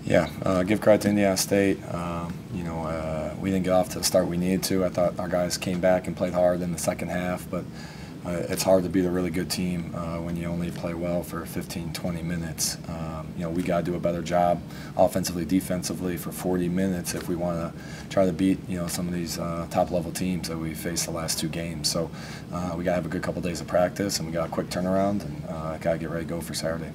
Yeah, give credit to Indiana State. We didn't get off to the start we needed to. I thought our guys came back and played hard in the second half, but it's hard to beat a really good team when you only play well for 15, 20 minutes. We got to do a better job offensively, defensively for 40 minutes if we want to try to beat, some of these top-level teams that we faced the last two games. So we got to have a good couple days of practice, and we got a quick turnaround, and got to get ready to go for Saturday.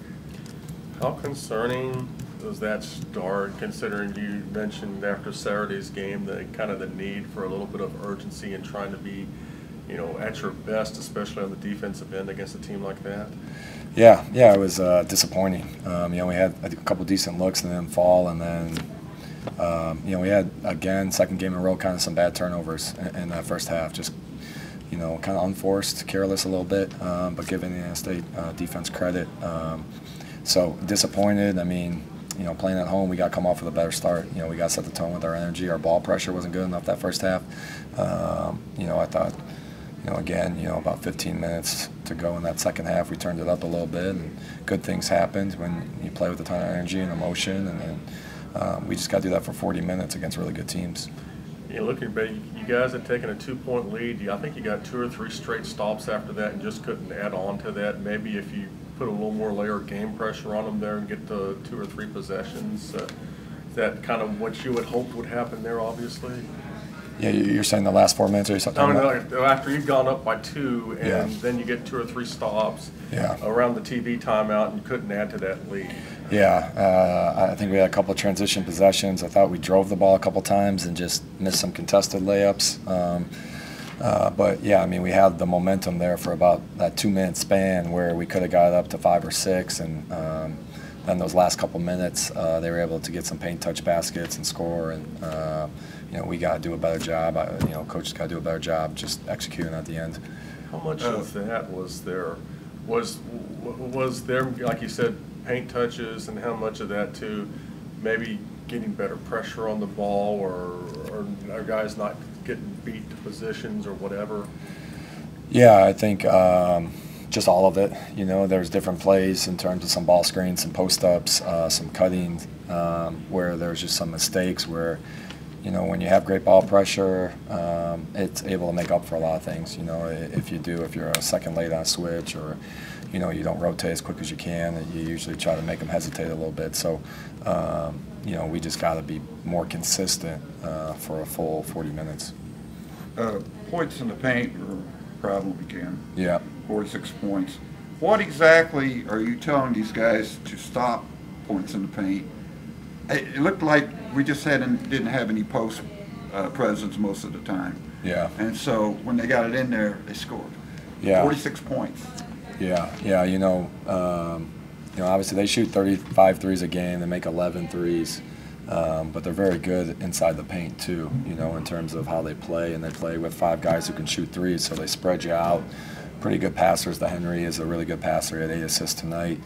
How concerning does that start, considering you mentioned after Saturday's game the need for a little bit of urgency and trying to be, at your best, especially on the defensive end against a team like that? Yeah, it was disappointing. We had a couple decent looks and then fall, and then we had again second game in a row kind of some bad turnovers in that first half. Just kind of unforced, careless a little bit, but giving the Indiana State defense credit. So disappointed. Playing at home, we got to come off with a better start. We got to set the tone with our energy. Our ball pressure wasn't good enough that first half. I thought, again, about 15 minutes to go in that second half, we turned it up a little bit, and good things happened when you play with a ton of energy and emotion, and then we just got to do that for 40 minutes against really good teams. Looking back, you guys had taken a 2-point lead. I think you got 2 or 3 straight stops after that and just couldn't add on to that. Maybe if you put a little more layer of game pressure on them there and get to 2 or 3 possessions, is that kind of what you would hope would happen there, obviously? Yeah, you're saying the last 4 minutes or something? No, after you've gone up by 2 and then you get 2 or 3 stops around the TV timeout and you couldn't add to that lead. Yeah, I think we had a couple of transition possessions. I thought we drove the ball a couple times and just missed some contested layups. But yeah, we had the momentum there for about that 2-minute span where we could have got it up to 5 or 6, and then those last couple minutes they were able to get some paint touch baskets and score, and we got to do a better job. Coach got to do a better job just executing at the end. How much of that was there? Was there, like you said, paint touches, and how much of that too, maybe getting better pressure on the ball, or are guys not getting beat to positions or whatever? Yeah, I think just all of it. There's different plays in terms of some ball screens, some post-ups, some cutting, where there's just some mistakes where, when you have great ball pressure, it's able to make up for a lot of things. If you're a second late on a switch, or you don't rotate as quick as you can, and you usually try to make them hesitate a little bit. So, we just got to be more consistent for a full 40 minutes. Points in the paint were a problem again. Yeah. 46 points. What exactly are you telling these guys to stop points in the paint? It looked like we just didn't have any post presence most of the time. Yeah. And so when they got it in there, they scored. Yeah. 46 points. Yeah. Obviously they shoot 35 threes a game. They make 11 threes. But they're very good inside the paint too, in terms of how they play, and they play with 5 guys who can shoot threes, so they spread you out. Pretty good passers. The Henry is a really good passer. He had 8 assists tonight.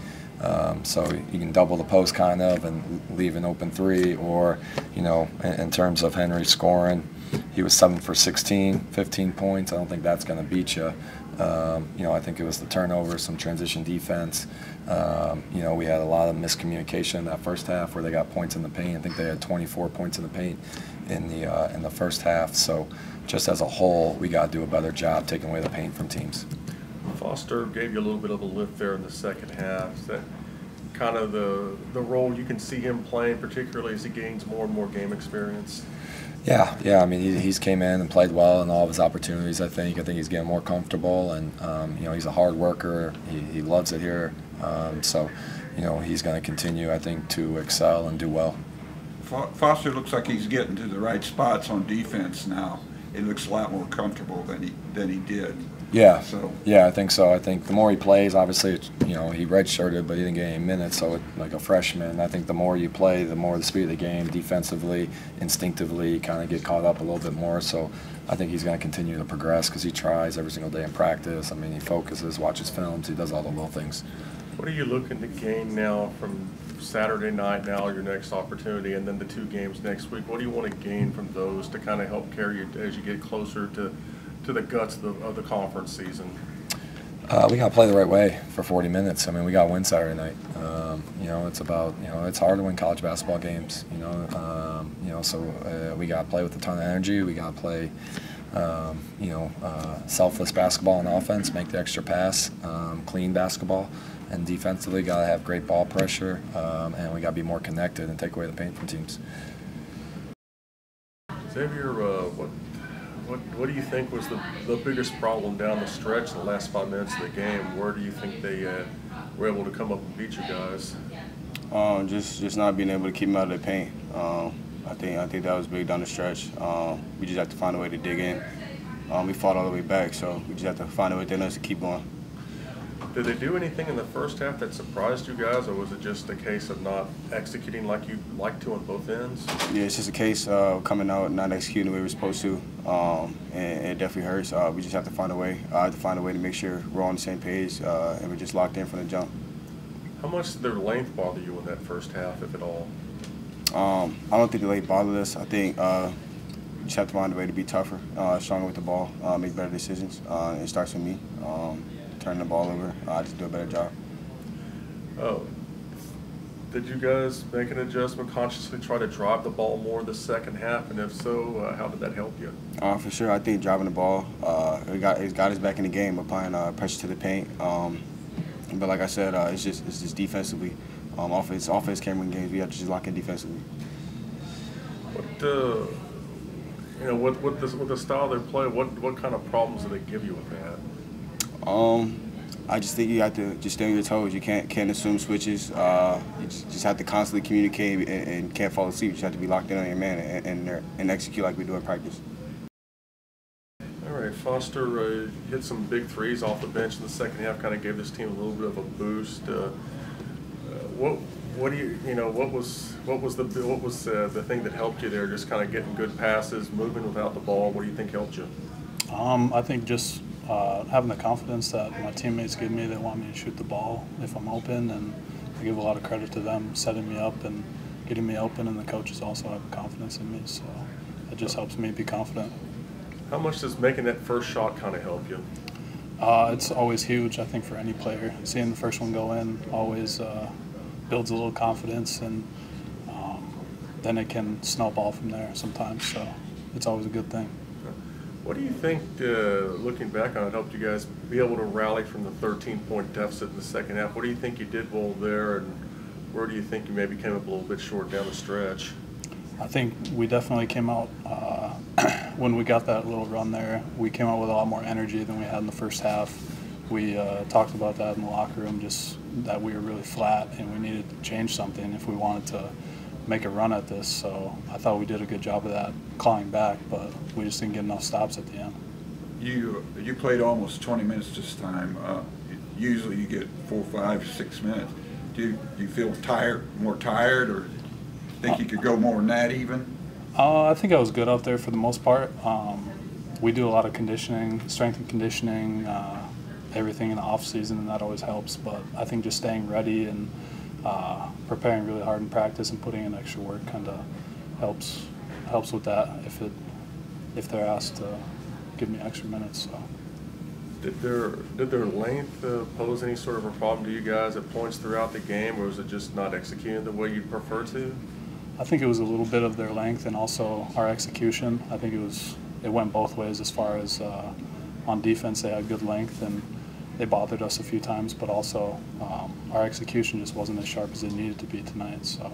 So you can double the post kind of and leave an open 3, or, in terms of Henry scoring, he was 7 for 16, 15 points. I don't think that's going to beat you. I think it was the turnover, some transition defense. We had a lot of miscommunication in that first half where they got points in the paint. I think they had 24 points in the paint in the first half. So just as a whole, we got to do a better job taking away the paint from teams. Foster gave you a little bit of a lift there in the second half. Is that kind of the role you can see him playing, particularly as he gains more and more game experience? Yeah. He's came in and played well in all of his opportunities. I think he's getting more comfortable, and he's a hard worker. He loves it here. So he's going to continue, I think, to excel and do well. Foster looks like he's getting to the right spots on defense now. It looks a lot more comfortable than he did. Yeah. Yeah, I think so. I think the more he plays, obviously, he redshirted, but he didn't get any minutes. So, like a freshman, I think the more you play, the more the speed of the game, defensively, instinctively, you kind of get caught up a little bit more. So, I think he's going to continue to progress because he tries every single day in practice. He focuses, watches films, he does all the little things. What are you looking to gain now from Saturday night, now your next opportunity, and then the 2 games next week? What do you want to gain from those to kind of help carry you as you get closer to the guts of the conference season? We got to play the right way for 40 minutes. I mean, we got to win Saturday night. It's about, it's hard to win college basketball games, so we got to play with a ton of energy. We got to play, selfless basketball on offense, make the extra pass, clean basketball, and defensively got to have great ball pressure, and we got to be more connected and take away the paint from teams. Xavier, what do you think was the biggest problem down the stretch in the last 5 minutes of the game? Where do you think they were able to come up and beat you guys? Just not being able to keep them out of the paint. I think that was big down the stretch. We just have to find a way to dig in. We fought all the way back, so we just have to find a way within us to keep going. Did they do anything in the first half that surprised you guys, or was it just a case of not executing like you like to on both ends? Yeah, it's just a case of coming out and not executing the way we're supposed to, and it definitely hurts. We just have to find a way. I have to find a way to make sure we're on the same page, and we're just locked in from the jump. How much did their length bother you in that first half, if at all? I don't think the late bothered us. I think we just have to find a way to be tougher, stronger with the ball, make better decisions. It starts with me. Turning the ball over, just do a better job. Oh, did you guys make an adjustment, consciously try to drive the ball more the second half, and if so, how did that help you? For sure, I think driving the ball, it got us back in the game, applying pressure to the paint. But like I said, it's just defensively. Offense can win games. We have to just lock in defensively. With the style they play, what kind of problems do they give you with that? I just think you have to just stay on your toes. You can't assume switches. You just have to constantly communicate and can't fall asleep. You just have to be locked in on your man and execute like we do in practice. All right, Foster hit some big threes off the bench in the second half. Kind of gave this team a little bit of a boost. What was the thing that helped you there? Just kind of getting good passes, moving without the ball. What do you think helped you? I think just having the confidence that my teammates give me. They want me to shoot the ball if I'm open, and I give a lot of credit to them setting me up and getting me open, and the coaches also have confidence in me, so it just helps me be confident. How much does making that first shot kind of help you? It's always huge, I think, for any player. Seeing the first one go in always builds a little confidence, and then it can snowball from there sometimes, so it's always a good thing. What do you think, looking back on it, helped you guys be able to rally from the 13-point deficit in the second half? What do you think you did well there, and where do you think you maybe came up a little bit short down the stretch? I think we definitely came out, when we got that little run there, we came out with a lot more energy than we had in the first half. We talked about that in the locker room, just that we were really flat and we needed to change something if we wanted to make a run at this. So I thought we did a good job of that, clawing back, but we just didn't get enough stops at the end. You played almost 20 minutes this time. Usually you get 4, 5, 6 minutes. Do you feel more tired, or think you could go more than that even? I think I was good out there for the most part. We do a lot of conditioning, strength and conditioning, everything in the off season, and that always helps. But I think just staying ready and preparing really hard in practice and putting in extra work kind of helps with that if they're asked to give me extra minutes. So. Did their length pose any sort of a problem to you guys at points throughout the game, or was it just not executing the way you'd prefer to? I think it was a little bit of their length and also our execution. I think it went both ways as far as on defense they had good length and they bothered us a few times, but also our execution just wasn't as sharp as it needed to be tonight. So.